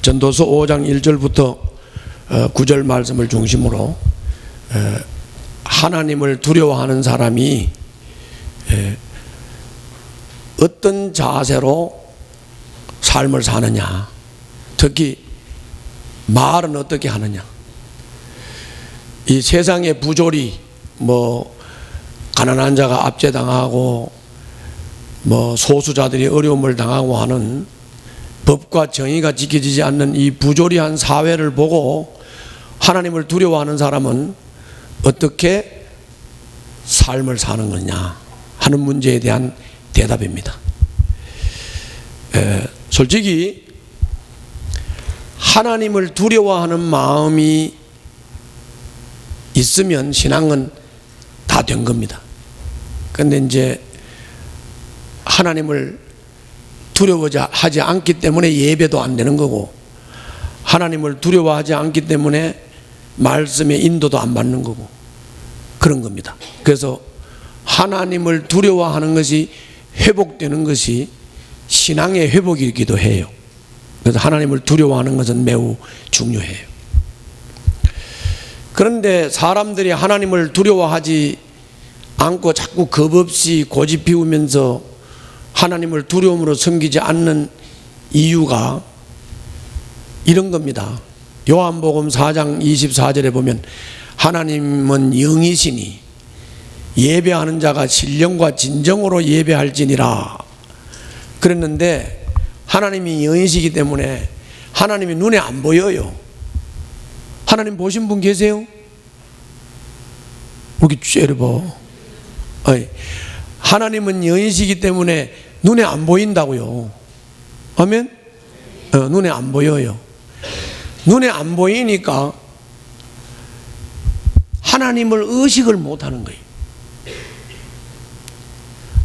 전도서 5장 1절부터 9절 말씀을 중심으로 하나님을 두려워하는 사람이 어떤 자세로 삶을 사느냐, 특히 말은 어떻게 하느냐, 이 세상의 부조리, 가난한 자가 압제당하고 소수자들이 어려움을 당하고 하는 법과 정의가 지켜지지 않는 이 부조리한 사회를 보고 하나님을 두려워하는 사람은 어떻게 삶을 사는 거냐 하는 문제에 대한 대답입니다. 솔직히 하나님을 두려워하는 마음이 있으면 신앙은 다 된 겁니다. 그런데 이제 하나님을 두려워하지 않기 때문에 예배도 안 되는 거고, 하나님을 두려워하지 않기 때문에 말씀의 인도도 안 받는 거고, 그런 겁니다. 그래서 하나님을 두려워하는 것이 회복되는 것이 신앙의 회복이기도 해요. 그래서 하나님을 두려워하는 것은 매우 중요해요. 그런데 사람들이 하나님을 두려워하지 않고 자꾸 겁없이 고집 피우면서 하나님을 두려움으로 섬기지 않는 이유가 이런 겁니다. 요한복음 4장 24절에 보면 하나님은 영이시니 예배하는 자가 신령과 진정으로 예배할지니라 그랬는데, 하나님이 영이시기 때문에 하나님이 눈에 안 보여요. 하나님 보신 분 계세요? 이렇게 째려봐. 하나님은 영이시기 때문에 눈에 안 보인다고요. 아멘? 눈에 안 보여요. 눈에 안 보이니까 하나님을 의식을 못하는 거예요.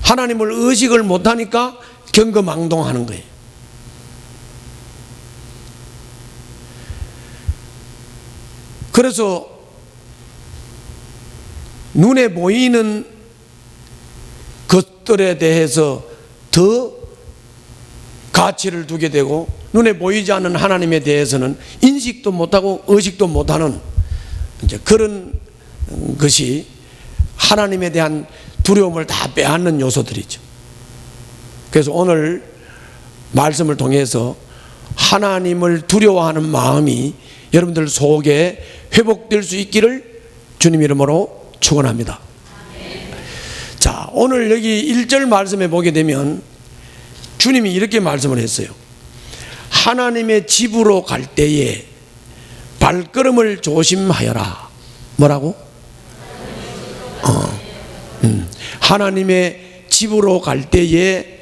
하나님을 의식을 못하니까 경거망동하는 거예요. 그래서 눈에 보이는 것들에 대해서 더 가치를 두게 되고, 눈에 보이지 않는 하나님에 대해서는 인식도 못하고 의식도 못하는 이제 그런 것이 하나님에 대한 두려움을 다 빼앗는 요소들이죠. 그래서 오늘 말씀을 통해서 하나님을 두려워하는 마음이 여러분들 속에 회복될 수 있기를 주님 이름으로 축원합니다. 자, 오늘 여기 1절 말씀에 보게 되면 주님이 이렇게 말씀을 했어요. 하나님의 집으로 갈 때에 발걸음을 조심하여라. 뭐라고? 하나님의 집으로 갈 때에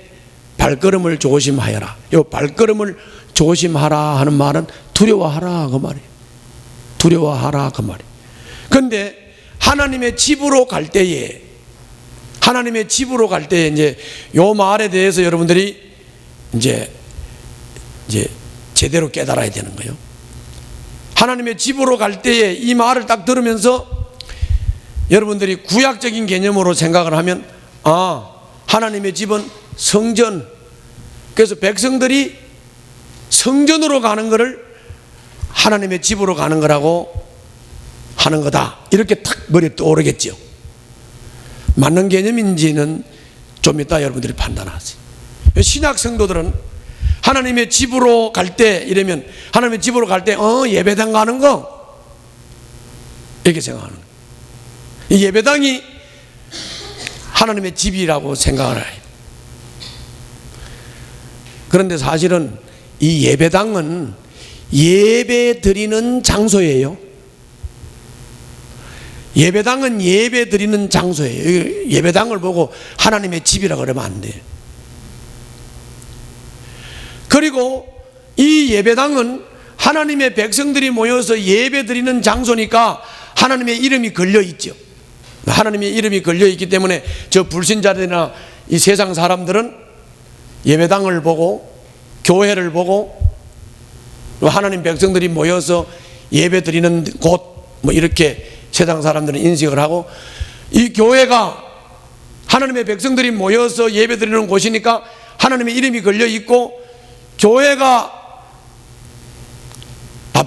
발걸음을 조심하여라. 이 발걸음을 조심하라 하는 말은 두려워하라 그 말이에요. 두려워하라 그 말이에요. 그런데 하나님의 집으로 갈 때에, 하나님의 집으로 갈 때에 이제 요 말에 대해서 여러분들이 이제 제대로 깨달아야 되는 거예요. 하나님의 집으로 갈 때에 이 말을 딱 들으면서 여러분들이 구약적인 개념으로 생각을 하면, 하나님의 집은 성전, 그래서 백성들이 성전으로 가는 것을 하나님의 집으로 가는 거라고 하는 거다, 이렇게 탁 머리에 떠오르겠죠. 맞는 개념인지는 좀 이따 여러분들이 판단하세요. 신약 성도들은 하나님의 집으로 갈 때 이러면 하나님의 집으로 갈 때 예배당 가는 거 이렇게 생각하는 거예요. 이 예배당이 하나님의 집이라고 생각을 해요. 그런데 사실은 이 예배당은 예배 드리는 장소예요. 예배당은 예배 드리는 장소예요. 예배당을 보고 하나님의 집이라고 그러면 안 돼요. 그리고 이 예배당은 하나님의 백성들이 모여서 예배 드리는 장소니까 하나님의 이름이 걸려 있죠. 하나님의 이름이 걸려 있기 때문에 저 불신자들이나 이 세상 사람들은 예배당을 보고 교회를 보고 하나님 백성들이 모여서 예배 드리는 곳 이렇게 세상 사람들은 인식을 하고, 이 교회가 하나님의 백성들이 모여서 예배 드리는 곳이니까 하나님의 이름이 걸려 있고, 교회가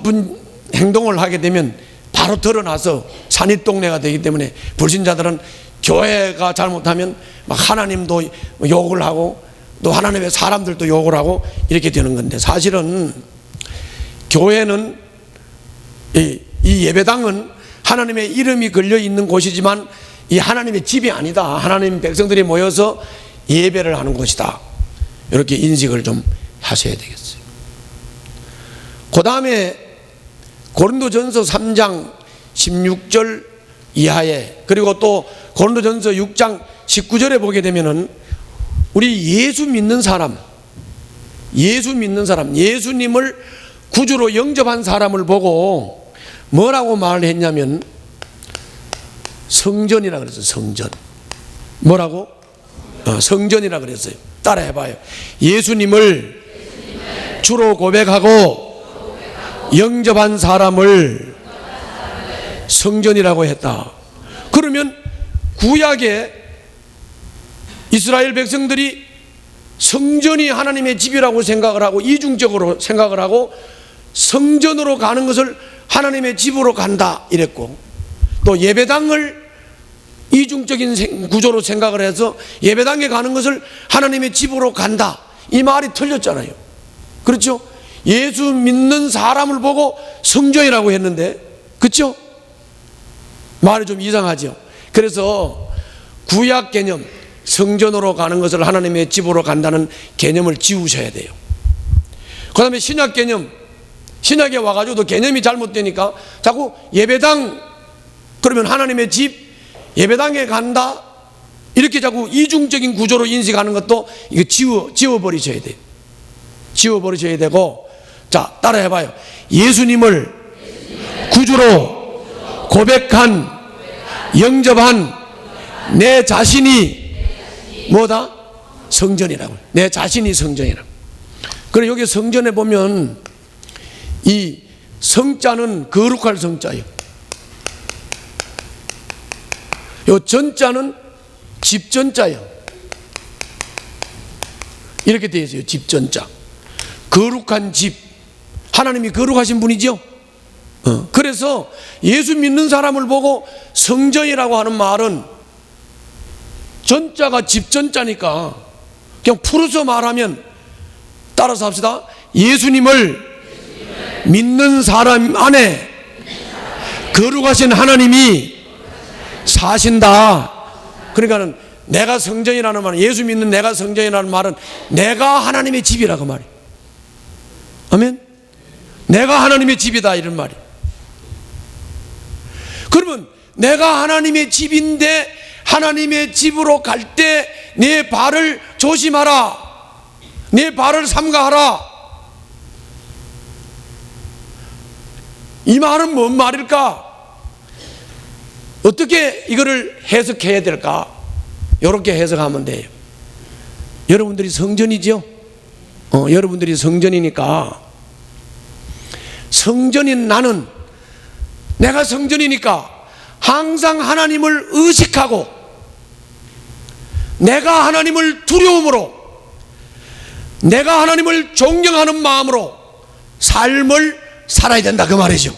나쁜 행동을 하게 되면 바로 드러나서 산이동네가 되기 때문에 불신자들은 교회가 잘못하면 막 하나님도 욕을 하고 또 하나님의 사람들도 욕을 하고 이렇게 되는 건데, 사실은 교회는 이 예배당은 하나님의 이름이 걸려 있는 곳이지만 이 하나님의 집이 아니다. 하나님 백성들이 모여서 예배를 하는 곳이다. 이렇게 인식을 좀 하셔야 되겠어요. 그 다음에 고린도전서 3장 16절 이하에, 그리고 또 고린도전서 6장 19절에 보게 되면은 우리 예수 믿는 사람, 예수님을 구주로 영접한 사람을 보고 뭐라고 말을 했냐면 성전이라 그랬어요. 성전. 뭐라고? 성전이라 그랬어요. 따라 해봐요. 예수님을 주로 고백하고 영접한 사람을 성전이라고 했다. 그러면 구약에 이스라엘 백성들이 성전이 하나님의 집이라고 생각을 하고 이중적으로 생각을 하고 성전으로 가는 것을 하나님의 집으로 간다 이랬고, 또 예배당을 이중적인 구조로 생각을 해서 예배당에 가는 것을 하나님의 집으로 간다, 이 말이 틀렸잖아요. 그렇죠? 예수 믿는 사람을 보고 성전이라고 했는데, 그렇죠? 말이 좀 이상하죠. 그래서 구약 개념, 성전으로 가는 것을 하나님의 집으로 간다는 개념을 지우셔야 돼요. 그 다음에 신약 개념, 신약에 와가지고도 개념이 잘못되니까 자꾸 예배당, 그러면 하나님의 집, 예배당에 간다, 이렇게 자꾸 이중적인 구조로 인식하는 것도 이거 지워버리셔야 돼요. 지워버리셔야 되고, 자, 따라 해봐요. 예수님을 구주로 고백한, 영접한 내 자신이 뭐다? 성전이라고. 내 자신이 성전이라고. 그리고 여기 성전에 보면 이 성자는 거룩할 성자예요. 요 전자는 집전자예요. 이렇게 되어 있어요. 집전자. 거룩한 집. 하나님이 거룩하신 분이죠. 그래서 예수 믿는 사람을 보고 성전이라고 하는 말은 전자가 집전자니까 그냥 풀어서 말하면, 따라서 합시다. 예수님을 믿는 사람 안에 거룩하신 하나님이 사신다. 그러니까는 내가 성전이라는 말은, 예수 믿는 내가 성전이라는 말은 내가 하나님의 집이라고 말이에요. 아멘? 내가 하나님의 집이다, 이런 말이에요. 그러면 내가 하나님의 집인데 하나님의 집으로 갈 때 내 발을 조심하라, 내 발을 삼가하라, 이 말은 뭔 말일까? 어떻게 이거를 해석해야 될까? 이렇게 해석하면 돼요. 여러분들이 성전이죠? 여러분들이 성전이니까, 성전인 나는, 내가 성전이니까 항상 하나님을 의식하고 내가 하나님을 두려움으로, 내가 하나님을 존경하는 마음으로 삶을 살아야 된다, 그 말이죠.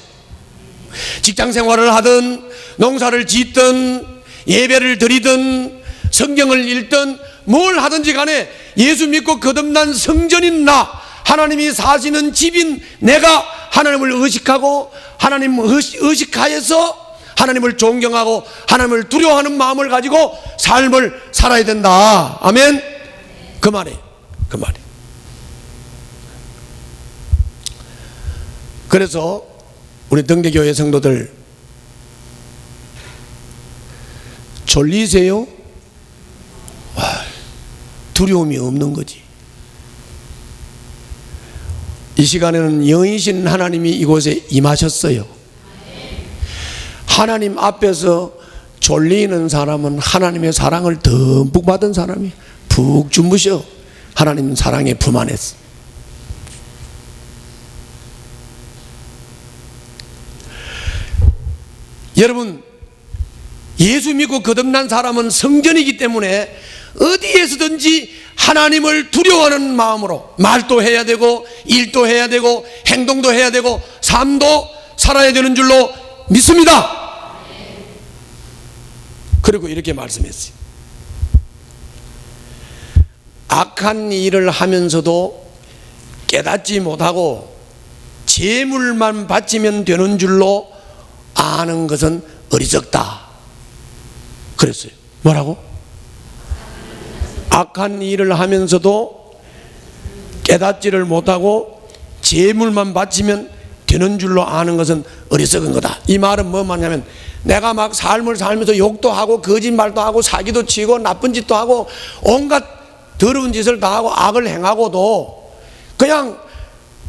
직장 생활을 하든 농사를 짓든 예배를 드리든 성경을 읽든 뭘 하든지 간에 예수 믿고 거듭난 성전인 나, 하나님이 사시는 집인 내가 하나님을 의식하고 하나님을 의식하여서 하나님을 존경하고 하나님을 두려워하는 마음을 가지고 삶을 살아야 된다. 아멘? 그 말이에요. 그 말이에요. 그래서 우리 등대교회 성도들 졸리세요? 두려움이 없는 거지. 이 시간에는 영이신 하나님이 이곳에 임하셨어요. 하나님 앞에서 졸리는 사람은 하나님의 사랑을 듬뿍 받은 사람이 푹 주무셔 하나님 사랑의 품 안에서. 여러분, 예수 믿고 거듭난 사람은 성전이기 때문에 어디에서든지 하나님을 두려워하는 마음으로 말도 해야 되고 일도 해야 되고 행동도 해야 되고 삶도 살아야 되는 줄로 믿습니다. 그리고 이렇게 말씀했어요. 악한 일을 하면서도 깨닫지 못하고 재물만 바치면 되는 줄로 아는 것은 어리석다 그랬어요. 뭐라고? 악한 일을 하면서도 깨닫지를 못하고 재물만 바치면 되는 줄로 아는 것은 어리석은 거다. 이 말은 뭐 말냐면, 내가 막 삶을 살면서 욕도 하고 거짓말도 하고 사기도 치고 나쁜 짓도 하고 온갖 더러운 짓을 다 하고 악을 행하고도 그냥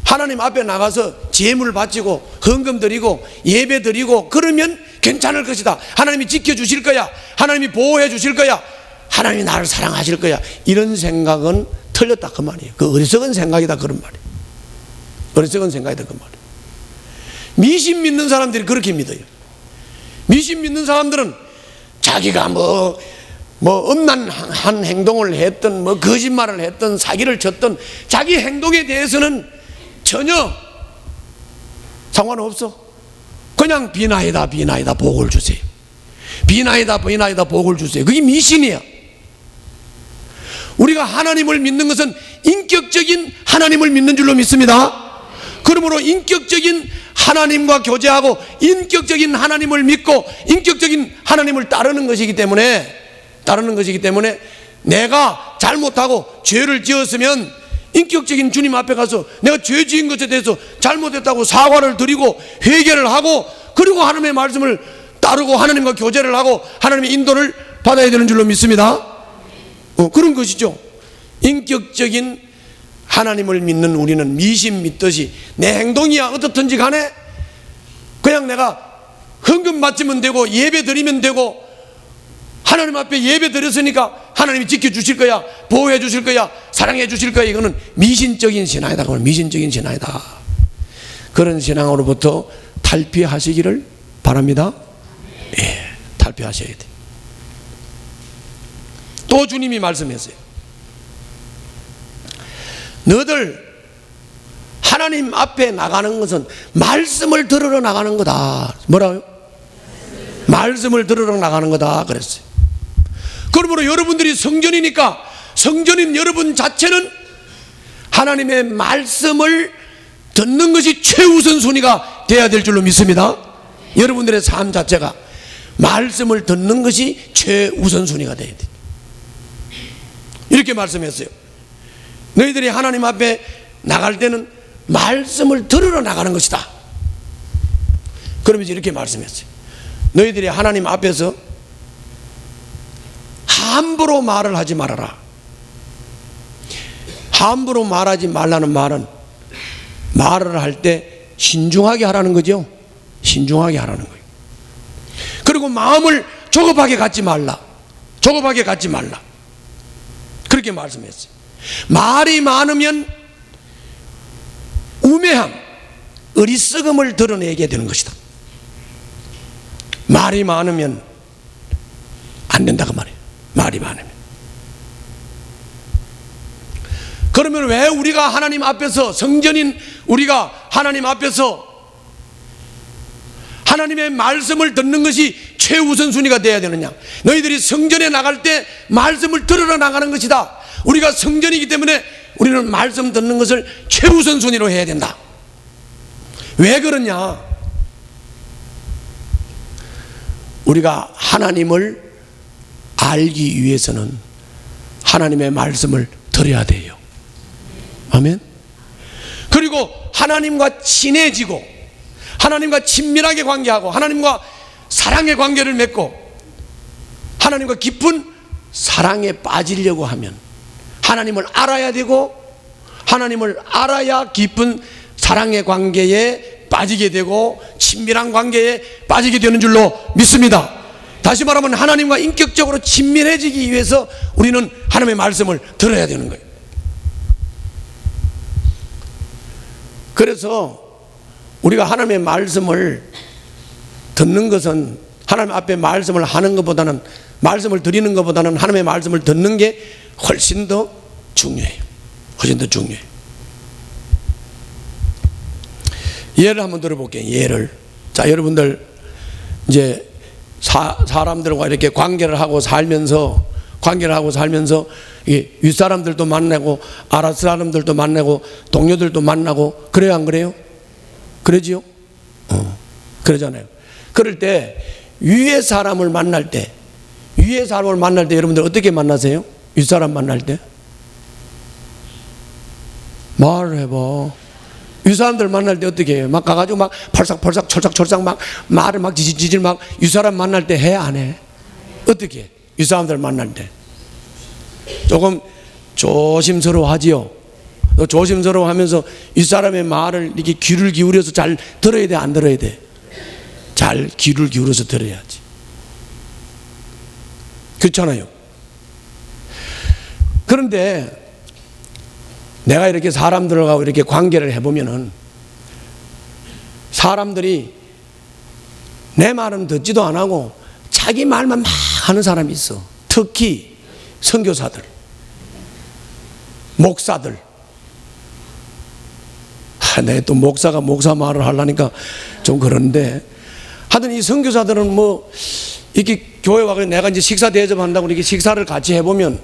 하나님 앞에 나가서 재물 바치고 헌금 드리고 예배 드리고 그러면 괜찮을 것이다. 하나님이 지켜주실 거야. 하나님이 보호해 주실 거야. 하나님이 나를 사랑하실 거야. 이런 생각은 틀렸다 그 말이에요. 그 어리석은 생각이다 그런 말이에요. 어리석은 생각이다 그 말이에요. 미신 믿는 사람들이 그렇게 믿어요. 미신 믿는 사람들은 자기가 뭐 음란한 행동을 했든 뭐 거짓말을 했든 사기를 쳤든 자기 행동에 대해서는 전혀 상관없어. 그냥 비나이다 비나이다 복을 주세요. 비나이다 비나이다 복을 주세요. 그게 미신이야. 우리가 하나님을 믿는 것은 인격적인 하나님을 믿는 줄로 믿습니다. 그러므로 인격적인 하나님과 교제하고 인격적인 하나님을 믿고 인격적인 하나님을 따르는 것이기 때문에 내가 잘못하고 죄를 지었으면 인격적인 주님 앞에 가서 내가 죄 지은 것에 대해서 잘못했다고 사과를 드리고 회개를 하고 그리고 하나님의 말씀을 따르고 하나님과 교제를 하고 하나님의 인도를 받아야 되는 줄로 믿습니다. 그런 것이죠. 인격적인 하나님을 믿는 우리는 미신 믿듯이 내 행동이야 어떻든지 간에 그냥 내가 헌금 바치면 되고 예배 드리면 되고 하나님 앞에 예배 드렸으니까 하나님이 지켜주실 거야, 보호해 주실 거야, 사랑해 주실 거야. 이거는 미신적인 신앙이다. 그건 미신적인 신앙이다. 그런 신앙으로부터 탈피하시기를 바랍니다. 예, 탈피하셔야 돼. 또 주님이 말씀했어요. 너들 하나님 앞에 나가는 것은 말씀을 들으러 나가는 거다. 뭐라고요? 말씀을 들으러 나가는 거다 그랬어요. 그러므로 여러분들이 성전이니까 성전인 여러분 자체는 하나님의 말씀을 듣는 것이 최우선순위가 돼야 될 줄로 믿습니다. 여러분들의 삶 자체가 말씀을 듣는 것이 최우선순위가 돼야 돼. 이렇게 말씀했어요. 너희들이 하나님 앞에 나갈 때는 말씀을 들으러 나가는 것이다. 그러면서 이렇게 말씀했어요. 너희들이 하나님 앞에서 함부로 말을 하지 말아라. 함부로 말하지 말라는 말은 말을 할 때 신중하게 하라는 거죠. 신중하게 하라는 거예요. 그리고 마음을 조급하게 갖지 말라. 조급하게 갖지 말라. 그렇게 말씀했어요. 말이 많으면 우매함, 어리석음을 드러내게 되는 것이다. 말이 많으면 안 된다고 말이에요. 말이 많으면. 그러면 왜 우리가 하나님 앞에서 성전인 우리가 하나님 앞에서 하나님의 말씀을 듣는 것이 최우선순위가 되어야 되느냐? 너희들이 성전에 나갈 때 말씀을 들으러 나가는 것이다. 우리가 성전이기 때문에 우리는 말씀 듣는 것을 최우선순위로 해야 된다. 왜 그러냐? 우리가 하나님을 알기 위해서는 하나님의 말씀을 들어야 돼요. 아멘. 그리고 하나님과 친해지고 하나님과 친밀하게 관계하고 하나님과 사랑의 관계를 맺고 하나님과 깊은 사랑에 빠지려고 하면 하나님을 알아야 되고 하나님을 알아야 깊은 사랑의 관계에 빠지게 되고 친밀한 관계에 빠지게 되는 줄로 믿습니다. 다시 말하면 하나님과 인격적으로 친밀해지기 위해서 우리는 하나님의 말씀을 들어야 되는 거예요. 그래서 우리가 하나님의 말씀을 듣는 것은 하나님 앞에 말씀을 하는 것보다는 말씀을 드리는 것보다는 하나님의 말씀을 듣는 게 훨씬 더 중요해요. 훨씬 더 중요해요. 예를 한번 들어볼게요. 예를. 자, 여러분들 이제 사람들과 이렇게 관계를 하고 살면서 이게 윗사람들도 만나고 아랫 사람들도 만나고 동료들도 만나고 그래요, 안 그래요? 그러지요? 그러잖아요. 그럴 때 위의 사람을 만날 때 여러분들 어떻게 만나세요? 윗사람 만날 때 말을 해봐. 윗사람들 만날 때 어떻게 해요? 막 가가지고 막 펄싹펄싹 철싹철싹 막 말을 막 지질지질 막 윗사람 만날 때 해, 안 해? 어떻게 해? 윗사람들 만날 때 조금 조심스러워하지요. 조심스러워하면서 윗사람의 말을 이렇게 귀를 기울여서 잘 들어야 돼, 안 들어야 돼? 잘 귀를 기울여서 들어야지. 그렇잖아요. 그런데 내가 이렇게 사람들하고 이렇게 관계를 해보면은 사람들이 내 말은 듣지도 안 하고 자기 말만 막 하는 사람이 있어. 특히 선교사들, 목사들. 내가 또 목사가 목사 말을 하려니까 좀 그런데 하여튼 이 선교사들은 뭐 이렇게 교회 와서 내가 이제 식사 대접한다고 이렇게 식사를 같이 해보면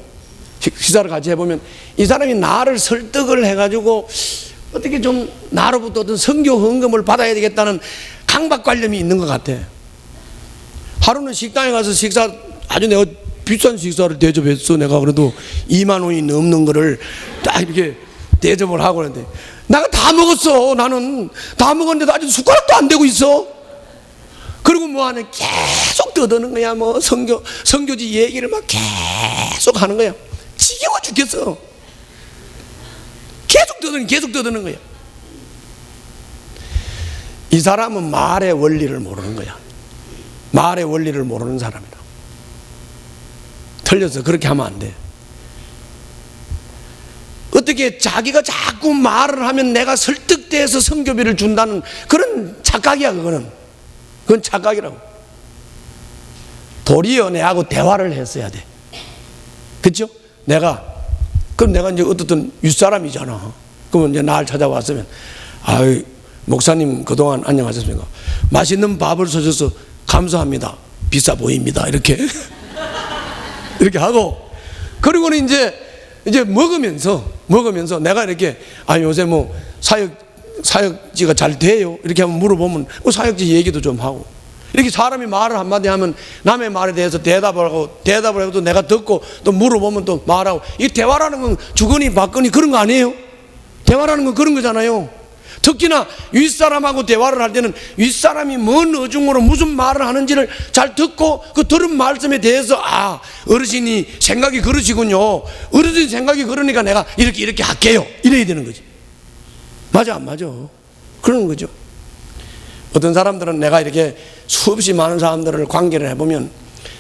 이 사람이 나를 설득을 해가지고 어떻게 좀 나로부터 어떤 선교 헌금을 받아야 되겠다는 강박관념이 있는 것 같아. 하루는 식당에 가서 아주 내가 비싼 식사를 대접했어. 내가 그래도 2만 원이 넘는 거를 딱 이렇게 대접을 하고 그러는데 내가 다 먹었어. 나는 다 먹었는데도 아직 숟가락도 안 대고 있어. 그리고 뭐하냐, 계속 떠드는 거야. 뭐 선교지 얘기를 막 계속 하는 거야. 지겨워 죽겠어. 계속 떠드는 거야. 이 사람은 말의 원리를 모르는 거야. 말의 원리를 모르는 사람이다. 틀려서 그렇게 하면 안 돼. 어떻게 자기가 자꾸 말을 하면 내가 설득돼서 선교비를 준다는 그런 착각이야. 그건 착각이라고. 도리어 내하고 대화를 했어야 돼. 그렇죠? 그럼 내가 이제 어떻든 윗사람이잖아. 그러면 이제 날 찾아왔으면, 아유, 목사님 그동안 안녕하셨습니까? 맛있는 밥을 사줘서 감사합니다. 비싸 보입니다. 이렇게 하고, 그리고는 이제 먹으면서 내가 이렇게, 요새 뭐 사역지가 잘 돼요? 이렇게 한번 물어보면 사역지 얘기도 좀 하고, 이렇게 사람이 말을 한마디 하면 남의 말에 대해서 대답을 해도 내가 듣고 또 물어보면 또 말하고. 이 대화라는 건 주거니 받거니 그런 거 아니에요? 대화라는 건 그런 거잖아요. 특히나 윗사람하고 대화를 할 때는 윗사람이 뭔 어중으로 무슨 말을 하는지를 잘 듣고 그 들은 말씀에 대해서 어르신이 생각이 그러시군요. 어르신 생각이 그러니까 내가 이렇게 할게요. 이래야 되는 거지. 맞아, 안 맞아? 그러는 거죠. 어떤 사람들은 내가 이렇게 수없이 많은 사람들을 관계를 해보면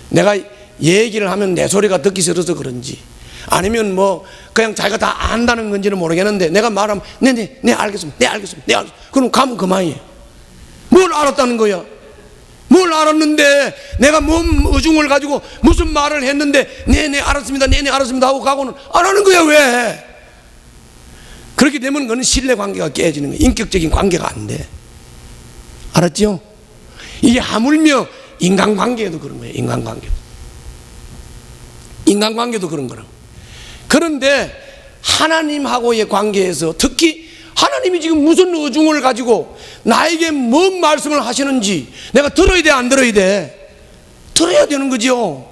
내가 얘기를 하면 내 소리가 듣기 싫어서 그런지 아니면 뭐 그냥 자기가 다 안다는 건지는 모르겠는데 내가 말하면 네 알겠습니다. 그럼 가면 그만이에요. 뭘 알았다는 거야? 뭘 알았는데 내가 뭔 어중을 가지고 무슨 말을 했는데 네 알았습니다 하고 가고는 안 하는 거야. 왜? 그렇게 되면 그건 신뢰관계가 깨지는 거야. 인격적인 관계가 안 돼. 알았죠? 이게 하물며 인간관계에도 그런 거예요. 인간관계도 그런 거라고. 그런데 하나님하고의 관계에서 특히 하나님이 지금 무슨 어중을 가지고 나에게 뭔 말씀을 하시는지 내가 들어야 돼, 안 들어야 돼? 들어야 되는 거죠.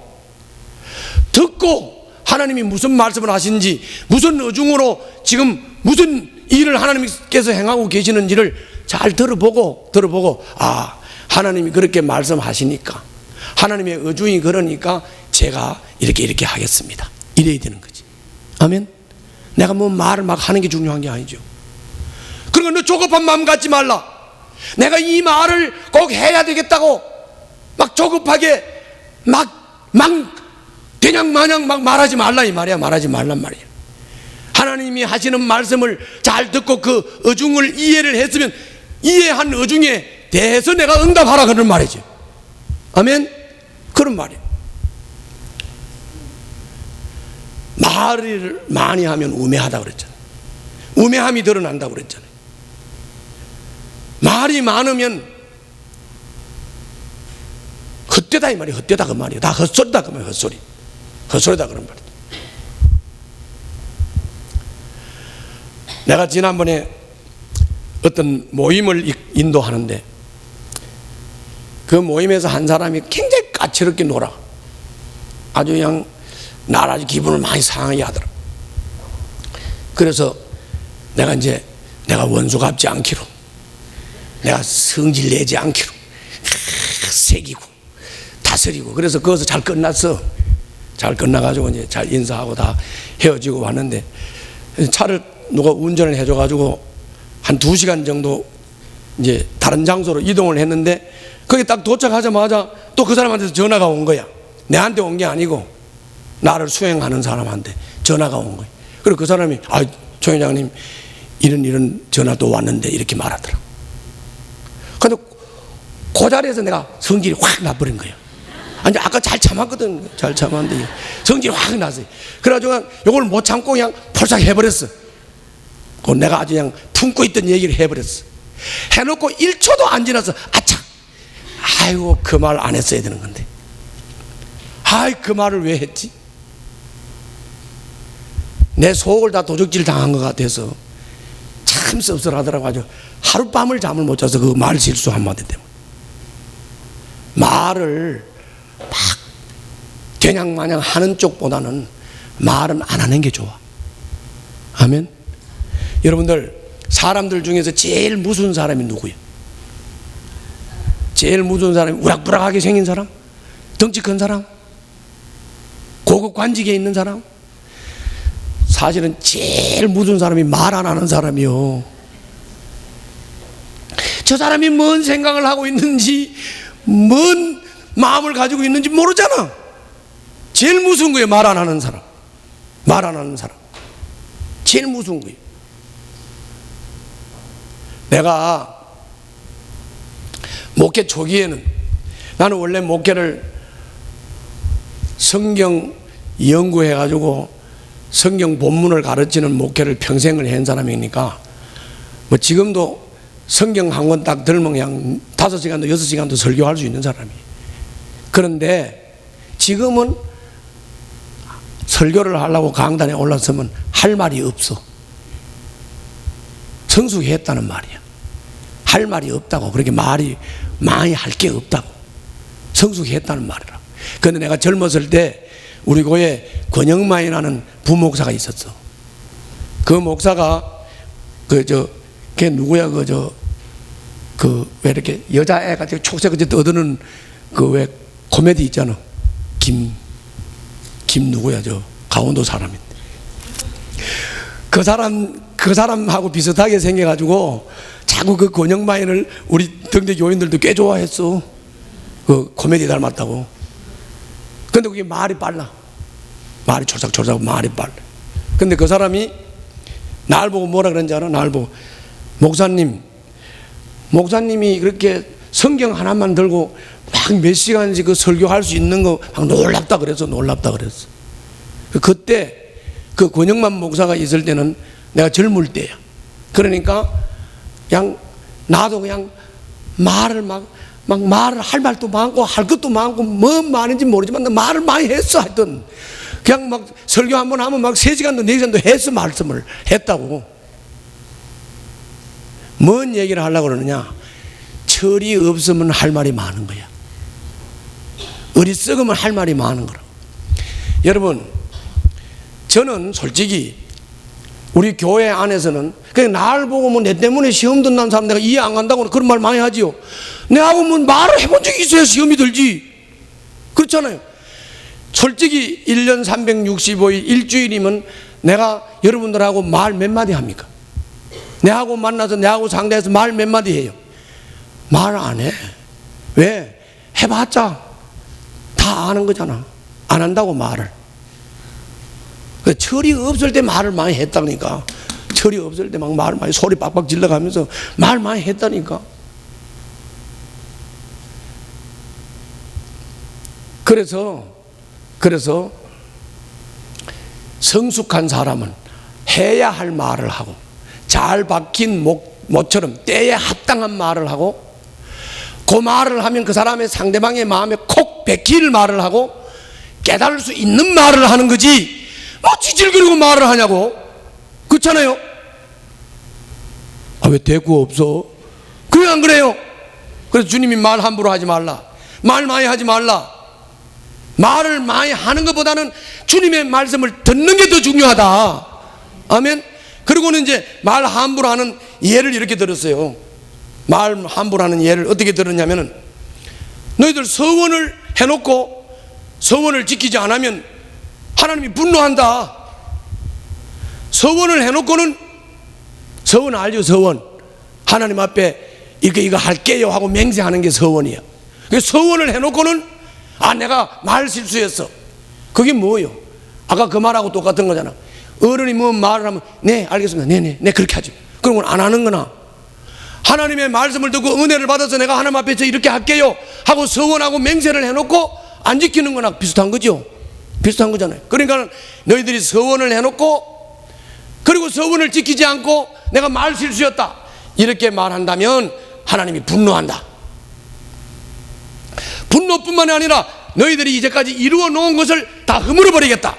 듣고 하나님이 무슨 말씀을 하시는지, 무슨 어중으로 지금 무슨 일을 하나님께서 행하고 계시는지를 잘 들어보고 하나님이 그렇게 말씀하시니까, 하나님의 어중이 그러니까 제가 이렇게 하겠습니다. 이래야 되는 거지. 아멘. 내가 뭐 말을 막 하는 게 중요한 게 아니죠. 그러니까 너 조급한 마음 갖지 말라. 내가 이 말을 꼭 해야 되겠다고 막 조급하게 막 그냥 마냥 막 말하지 말라 이 말이야. 말하지 말란 말이야. 하나님이 하시는 말씀을 잘 듣고 그 어중을 이해를 했으면 이해한 어중에 대해서 내가 응답하라 그런 말이죠. 아멘. 그런 말이에요. 말을 많이 하면 우매하다고 그랬잖아요. 우매함이 드러난다고 그랬잖아요. 말이 많으면 헛되다 이 말이에요. 헛되다 그 말이에요. 다 헛소리다 그 말이에요. 헛소리다 그런 말이에요. 내가 지난번에 어떤 모임을 인도하는데 그 모임에서 한 사람이 굉장히 까칠하게 놀아. 아주 그냥 나를 아주 기분을 많이 상하게 하더라. 그래서 내가 원수 갚지 않기로, 내가 성질 내지 않기로 새기고 다스리고, 그래서 거기서 잘 끝났어. 잘 끝나가지고 이제 잘 인사하고 다 헤어지고 왔는데, 차를 누가 운전을 해줘가지고 한 2시간 정도 이제 다른 장소로 이동을 했는데, 거기 딱 도착하자마자 또 그 사람한테서 전화가 온 거야. 내한테 온 게 아니고 나를 수행하는 사람한테 전화가 온 거야. 그리고 그 사람이 조 회장님 이런 전화도 왔는데 이렇게 말하더라. 근데 그 자리에서 내가 성질이 확 나버린 거야. 아니 아까 잘 참았거든. 잘 참았는데 성질이 확 났어요. 그래가지고 이걸 못 참고 그냥 폴싹 해버렸어. 내가 아주 그냥 품고 있던 얘기를 해버렸어. 해놓고 1초도 안 지나서 아차, 아이고 그 말 안 했어야 되는 건데, 그 말을 왜 했지? 내 속을 다 도적질 당한 것 같아서 참 씁쓸하더라고. 아주 하룻밤을 잠을 못 자서 그 말 실수 한마디 때문에. 말을 막 되냥마냥 하는 쪽보다는 말은 안 하는 게 좋아. 아멘. 여러분들, 사람들 중에서 제일 무서운 사람이 누구예요? 제일 무서운 사람이 우락부락하게 생긴 사람? 덩치 큰 사람? 고급 관직에 있는 사람? 사실은 제일 무서운 사람이 말 안 하는 사람이요. 저 사람이 뭔 생각을 하고 있는지, 뭔 마음을 가지고 있는지 모르잖아. 제일 무서운 거예요. 말 안 하는 사람. 말 안 하는 사람 제일 무서운 거예요. 내가 목회 초기에는, 나는 원래 목회를 성경 연구해가지고 성경 본문을 가르치는 목회를 평생을 한 사람이니까 뭐 지금도 성경 한 권 딱 들면 그냥 5시간도 6시간도 설교할 수 있는 사람이에요. 그런데 지금은 설교를 하려고 강단에 올라서면 할 말이 없어. 성숙했다는 말이야. 할 말이 없다고. 그렇게 말이 많이 할 게 없다고. 성숙했다는 말이라. 그런데 내가 젊었을 때 우리 교회에 권영만이라는 부목사가 있었어. 그 목사가 걔 누구야? 왜 이렇게 여자애가 촉새같이 떠드는 왜 코미디 있잖아. 김 누구야? 강원도 사람인데. 그 사람하고 비슷하게 생겨가지고 자꾸 그 권영만을 우리 등대 교인들도 꽤 좋아했어. 그 코미디 닮았다고. 근데 그게 말이 빨라. 말이 초삭초삭 말이 빨라. 근데 그 사람이 날 보고 뭐라 그런지 알아? 날 보고 목사님이 그렇게 성경 하나만 들고 막 몇 시간씩 그 설교할 수 있는 거 막 놀랍다 그랬어. 그때 그 권영만 목사가 있을 때는 내가 젊을 때야. 그러니까 그냥 나도 그냥 말을 말을 할 말도 많고 할 것도 많고 뭔 말인지 모르지만 말을 많이 했어. 하여튼 그냥 막 설교 한번 하면 막 3시간도 4시간도 했어. 말씀을 했다고. 뭔 얘기를 하려고 그러느냐? 철이 없으면 할 말이 많은 거야. 어리석으면 할 말이 많은 거라고. 여러분, 저는 솔직히 우리 교회 안에서는 그냥 날 보고 뭐 내 때문에 시험 든다는 사람 내가 이해 안 간다고 그런 말 많이 하지요. 내하고 뭐 말을 해본 적이 있어야 시험이 들지. 그렇잖아요. 솔직히 1년 365일 일주일이면 내가 여러분들하고 말 몇 마디 합니까? 내하고 만나서 내하고 상대해서 말 몇 마디 해요? 말 안 해. 왜? 해봤자 다 아는 거잖아. 안 한다고 말을. 철이 없을 때 말을 많이 했다니까. 철이 없을 때 막 말을 많이 소리 빡빡 질러가면서 말 많이 했다니까. 그래서 성숙한 사람은 해야 할 말을 하고 잘 박힌 모처럼 때에 합당한 말을 하고, 그 말을 하면 그 사람의 상대방의 마음에 콕 박힐 말을 하고 깨달을 수 있는 말을 하는 거지, 뭐 찌질거리고 말을 하냐고. 그렇잖아요. 왜 대꾸 없어? 그래 안 그래요? 그래서 주님이 말 함부로 하지 말라, 말 많이 하지 말라. 말을 많이 하는 것보다는 주님의 말씀을 듣는 게 더 중요하다. 아멘. 그리고는 이제 말 함부로 하는 예를 이렇게 들었어요. 말 함부로 하는 예를 어떻게 들었냐면은, 너희들 서원을 해놓고 서원을 지키지 않으면 하나님이 분노한다. 서원을 해놓고는, 서원 알죠? 서원. 하나님 앞에 이거 할게요 하고 맹세하는 게 서원이야. 서원을 해놓고는 내가 말 실수했어. 그게 뭐예요? 아까 그 말하고 똑같은 거잖아. 어른이 뭐 말을 하면 네 알겠습니다, 네 그렇게 하죠. 그런 건 안 하는 거나, 하나님의 말씀을 듣고 은혜를 받아서 내가 하나님 앞에서 이렇게 할게요 하고 서원하고 맹세를 해놓고 안 지키는 거나 비슷한 거죠. 비슷한 거잖아요. 그러니까 너희들이 서원을 해놓고 그리고 서원을 지키지 않고 내가 말 실수였다 이렇게 말한다면 하나님이 분노한다. 분노뿐만 아니라 너희들이 이제까지 이루어 놓은 것을 다 허물어 버리겠다.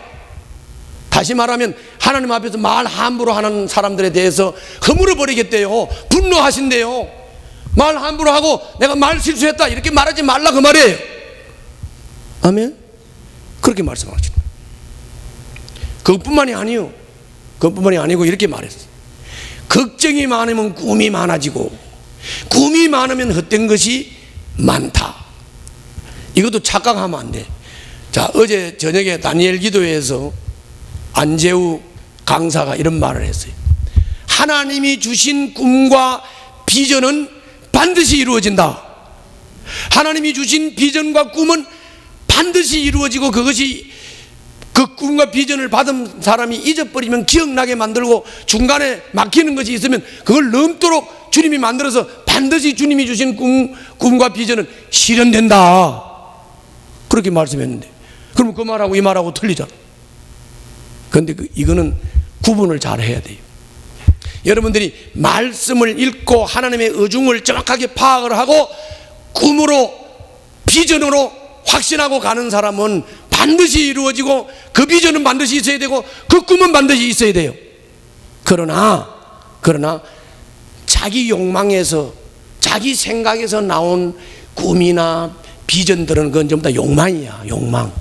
다시 말하면 하나님 앞에서 말 함부로 하는 사람들에 대해서 허물어 버리겠대요. 분노하신대요. 말 함부로 하고 내가 말 실수했다 이렇게 말하지 말라 그 말이에요. 아멘. 그렇게 말씀하시는 거예요. 그것뿐만이 아니요. 그것뿐만이 아니고 이렇게 말했어요. 걱정이 많으면 꿈이 많아지고 꿈이 많으면 헛된 것이 많다. 이것도 착각하면 안 돼. 자, 어제 저녁에 다니엘 기도회에서 안재우 강사가 이런 말을 했어요. 하나님이 주신 꿈과 비전은 반드시 이루어진다. 하나님이 주신 비전과 꿈은 반드시 이루어지고, 그것이 그 꿈과 비전을 받은 사람이 잊어버리면 기억나게 만들고 중간에 막히는 것이 있으면 그걸 넘도록 주님이 만들어서 반드시 주님이 주신 꿈과 비전은 실현된다. 그렇게 말씀했는데, 그러면 그 말하고 이 말하고 틀리잖아. 그런데 이거는 구분을 잘 해야 돼요. 여러분들이 말씀을 읽고 하나님의 의중을 정확하게 파악을 하고 꿈으로 비전으로 확신하고 가는 사람은 반드시 이루어지고, 그 비전은 반드시 있어야 되고 그 꿈은 반드시 있어야 돼요. 그러나 자기 욕망에서, 자기 생각에서 나온 꿈이나 비전들은 그건 전부 다 욕망이야. 욕망.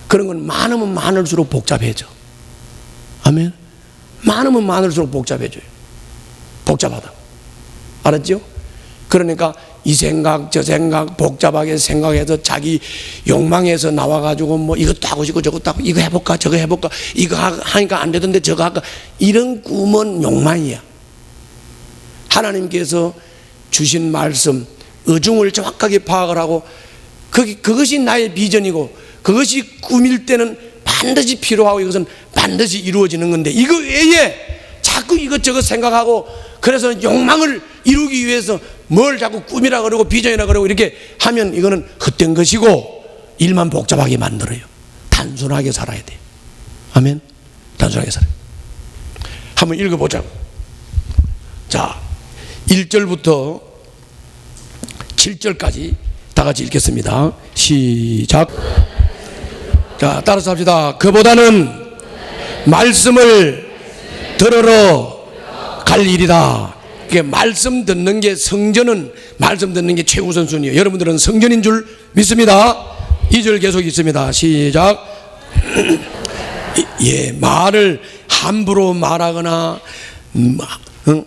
그런 건 많으면 많을수록 복잡해져. 아멘. 많으면 많을수록 복잡해져요. 복잡하다. 알았죠? 그러니까 이 생각 저 생각 복잡하게 생각해서 자기 욕망에서 나와가지고 뭐 이것도 하고 싶고 저것도 하고, 이거 해볼까 저거 해볼까, 이거 하니까 안 되던데 저거 할까, 이런 꿈은 욕망이야. 하나님께서 주신 말씀 의중을 정확하게 파악을 하고 그것이 나의 비전이고 그것이 꿈일 때는 반드시 필요하고 이것은 반드시 이루어지는 건데, 이거 외에 자꾸 이것저것 생각하고 그래서 욕망을 이루기 위해서 뭘 자꾸 꿈이라 그러고 비전이라 그러고 이렇게 하면 이거는 헛된 것이고 일만 복잡하게 만들어요. 단순하게 살아야 돼요. 아멘. 단순하게 살아요. 한번 읽어보자고. 자, 1절부터 7절까지 다 같이 읽겠습니다. 시작. 자, 따라서 합시다. 그보다는 말씀을 들으러 갈 일이다. 이게 말씀 듣는 게, 성전은 말씀 듣는 게 최우선순위예요. 여러분들은 성전인 줄 믿습니다. 2절 계속 있습니다. 시작. 예, 말을 함부로 말하거나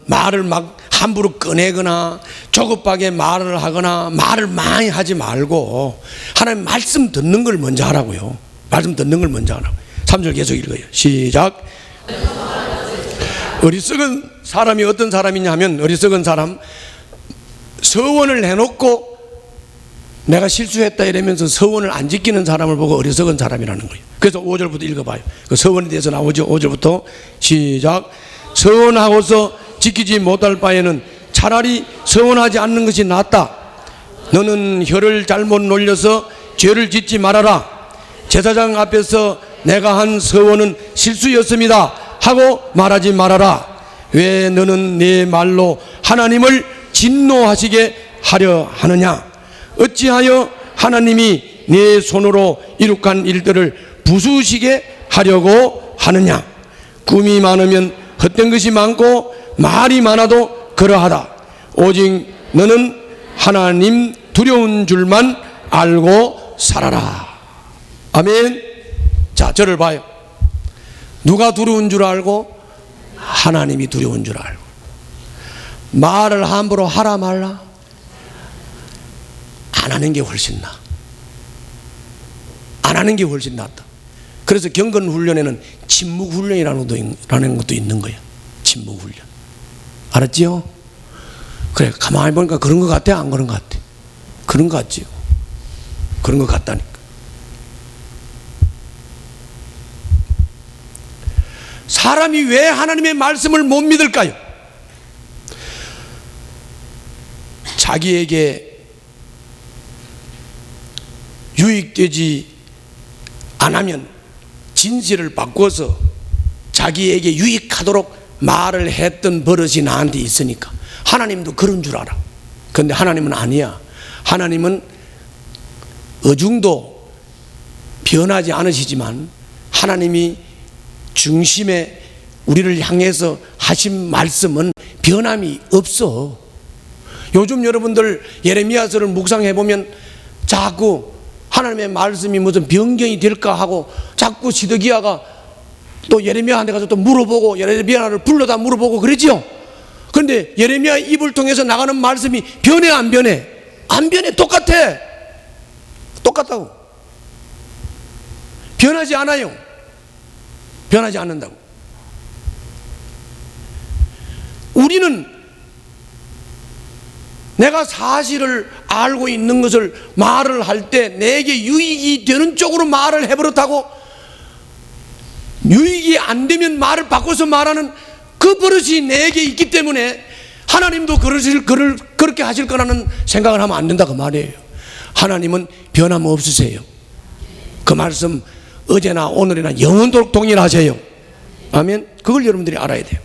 말을 막 함부로 꺼내거나 조급하게 말을 하거나 말을 많이 하지 말고 하나님 말씀 듣는 걸 먼저 하라고요. 말씀 듣는 걸 먼저 하라고. 3절 계속 읽어요. 시작. 어리석은 사람이 어떤 사람이냐 하면, 어리석은 사람, 서원을 해놓고 내가 실수했다 이러면서 서원을 안 지키는 사람을 보고 어리석은 사람이라는 거예요. 그래서 5절부터 읽어봐요. 그 서원에 대해서 나오죠. 5절부터 시작. 서원하고서 지키지 못할 바에는 차라리 서원하지 않는 것이 낫다. 너는 혀를 잘못 놀려서 죄를 짓지 말아라. 제사장 앞에서 내가 한 서원은 실수였습니다 하고 말하지 말아라. 왜 너는 내 말로 하나님을 진노하시게 하려 하느냐? 어찌하여 하나님이 내 손으로 이룩한 일들을 부수시게 하려고 하느냐? 꿈이 많으면 헛된 것이 많고 말이 많아도 그러하다. 오직 너는 하나님 두려운 줄만 알고 살아라. 아멘. 자, 저를 봐요. 누가 두려운 줄 알고? 하나님이 두려운 줄 알고. 말을 함부로 하라 말라? 안 하는 게 훨씬 나아. 안 하는 게 훨씬 낫다. 그래서 경건 훈련에는 침묵 훈련이라는 것도 있는 거야. 침묵 훈련. 알았지요? 그래, 가만히 보니까 그런 것 같아? 안 그런 것 같아? 그런 것 같지요? 그런 것 같다니까. 사람이 왜 하나님의 말씀을 못 믿을까요? 자기에게 유익되지 않으면 진실을 바꿔서 자기에게 유익하도록 말을 했던 버릇이 나한테 있으니까 하나님도 그런 줄 알아. 그런데 하나님은 아니야. 하나님은 어중도 변하지 않으시지만 하나님이 중심에 우리를 향해서 하신 말씀은 변함이 없어. 요즘 여러분들 예레미야서를 묵상해 보면 자꾸 하나님의 말씀이 무슨 변경이 될까 하고 자꾸 시드기야가 또 예레미야한테 가서 또 물어보고 예레미야를 불러다 물어보고 그러지요. 그런데 예레미야 입을 통해서 나가는 말씀이 변해 안 변해? 안 변해. 똑같아. 똑같다고. 변하지 않아요. 변하지 않는다고. 우리는 내가 사실을 알고 있는 것을 말을 할 때 내게 유익이 되는 쪽으로 말을 해버렸다고, 유익이 안 되면 말을 바꿔서 말하는 그 버릇이 내게 있기 때문에 하나님도 그렇게 하실 거라는 생각을 하면 안 된다 그 말이에요. 하나님은 변함 없으세요. 그 말씀 어제나 오늘이나 영원토록 동일하세요. 아멘. 그걸 여러분들이 알아야 돼요.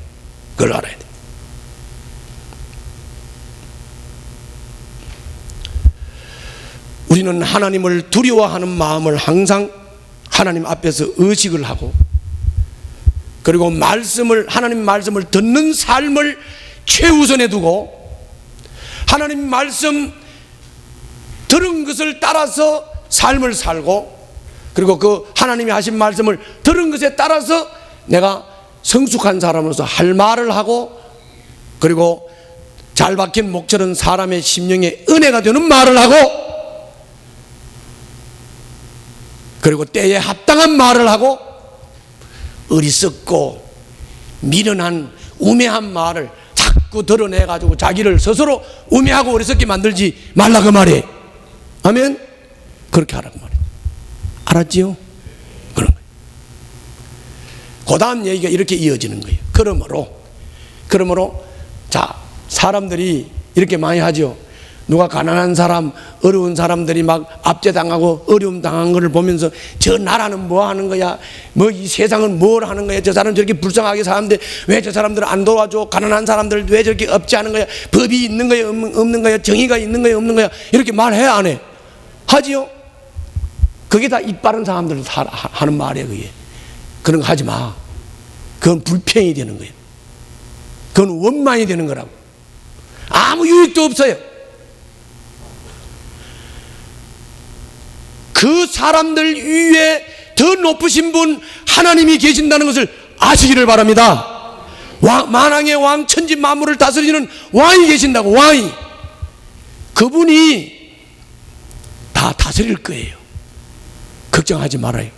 그걸 알아야 돼요. 우리는 하나님을 두려워하는 마음을 항상 하나님 앞에서 의식을 하고, 그리고 하나님 말씀을 듣는 삶을 최우선에 두고, 하나님 말씀 들은 것을 따라서 삶을 살고, 그리고 그 하나님이 하신 말씀을 들은 것에 따라서 내가 성숙한 사람으로서 할 말을 하고, 그리고 잘 박힌 목처럼 사람의 심령에 은혜가 되는 말을 하고, 그리고 때에 합당한 말을 하고, 어리석고 미련한 우매한 말을 자꾸 드러내가지고 자기를 스스로 우매하고 어리석게 만들지 말라 그 말이에요. 아멘. 그렇게 하라고 말이에요. 알았지요? 그런 거예요. 그 다음 얘기가 이렇게 이어지는 거예요. 그러므로 자, 사람들이 이렇게 많이 하죠. 누가 가난한 사람, 어려운 사람들이 막 압제당하고 어려움 당한 것을 보면서 저 나라는 뭐 하는 거야? 뭐 이 세상은 뭘 하는 거야? 저 사람 저렇게 불쌍하게 사는데 왜 저 사람들을 안 도와줘? 가난한 사람들 왜 저렇게 없지 않은 거야? 법이 있는 거야? 없는 거야? 정의가 있는 거야? 없는 거야? 이렇게 말해 안 해? 하지요? 그게 다 입 바른 사람들 하는 말이에요. 그게. 그런 거 하지 마. 그건 불평이 되는 거예요. 그건 원망이 되는 거라고. 아무 유익도 없어요. 그 사람들 위에 더 높으신 분 하나님이 계신다는 것을 아시기를 바랍니다. 만왕의 왕, 천지 만물을 다스리는 왕이 계신다고. 왕이. 그분이 다 다스릴 거예요. 걱정하지 말아요.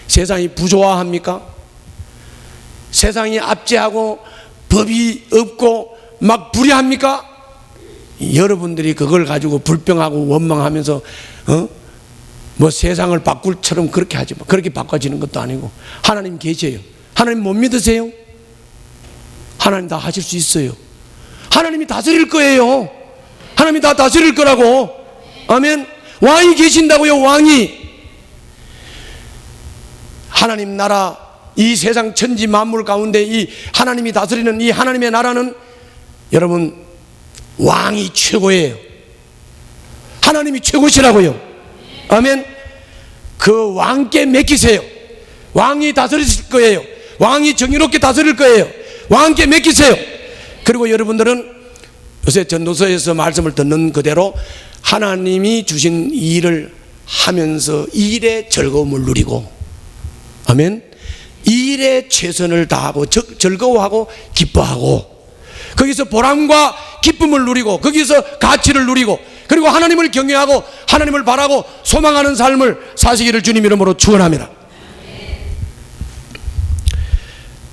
세상이 부조화합니까? 세상이 압제하고 법이 없고 막 불의합니까? 여러분들이 그걸 가지고 불평하고 원망하면서 뭐 세상을 바꿀처럼 그렇게 하지 마. 그렇게 바꿔지는 것도 아니고 하나님 계세요. 하나님 못 믿으세요? 하나님 다 하실 수 있어요. 하나님이 다스릴 거예요. 하나님이 다 다스릴 거라고. 아멘. 왕이 계신다고요. 왕이. 하나님 나라 이 세상 천지 만물 가운데 이 하나님이 다스리는 이 하나님의 나라는 여러분 왕이 최고예요. 하나님이 최고시라고요. 아멘. 그 왕께 맡기세요. 왕이 다스리실 거예요. 왕이 정의롭게 다스릴 거예요. 왕께 맡기세요. 그리고 여러분들은 요새 전도서에서 말씀을 듣는 그대로 하나님이 주신 일을 하면서 일의 즐거움을 누리고, 아멘. 일에 최선을 다하고 즐거워하고 기뻐하고, 거기서 보람과 기쁨을 누리고, 거기서 가치를 누리고, 그리고 하나님을 경외하고 하나님을 바라고 소망하는 삶을 사시기를 주님 이름으로 축원합니다.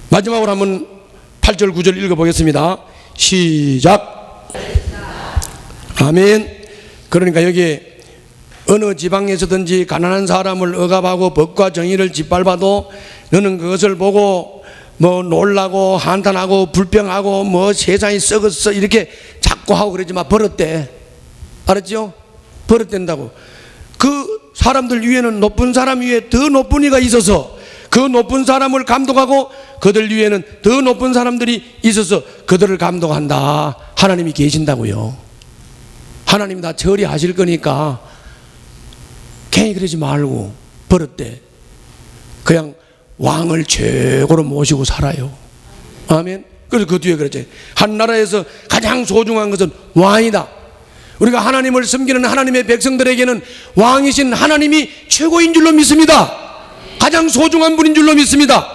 마지막으로 한번 8절 9절 읽어보겠습니다. 시작. 아멘. 그러니까 여기에 어느 지방에서든지 가난한 사람을 억압하고 법과 정의를 짓밟아도 너는 그것을 보고 뭐 놀라고 한탄하고 불평하고 뭐 세상이 썩었어 이렇게 자꾸 하고 그러지 마. 버릇돼. 알았죠? 버릇된다고. 그 사람들 위에는 높은 사람 위에 더 높은 이가 있어서 그 높은 사람을 감독하고 그들 위에는 더 높은 사람들이 있어서 그들을 감독한다. 하나님이 계신다고요. 하나님이 다 처리하실 거니까 괜히 그러지 말고 버릇돼. 그냥 왕을 최고로 모시고 살아요. 아멘. 그래서 그 뒤에 그랬지. 한 나라에서 가장 소중한 것은 왕이다. 우리가 하나님을 섬기는 하나님의 백성들에게는 왕이신 하나님이 최고인 줄로 믿습니다. 가장 소중한 분인 줄로 믿습니다.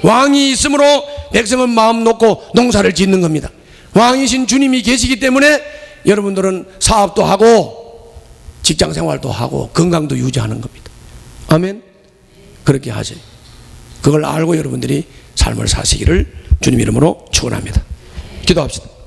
왕이 있으므로 백성은 마음 놓고 농사를 짓는 겁니다. 왕이신 주님이 계시기 때문에 여러분들은 사업도 하고 직장 생활도 하고 건강도 유지하는 겁니다. 아멘. 그렇게 하세요. 그걸 알고 여러분들이 삶을 사시기를 주님 이름으로 축원합니다. 기도합시다.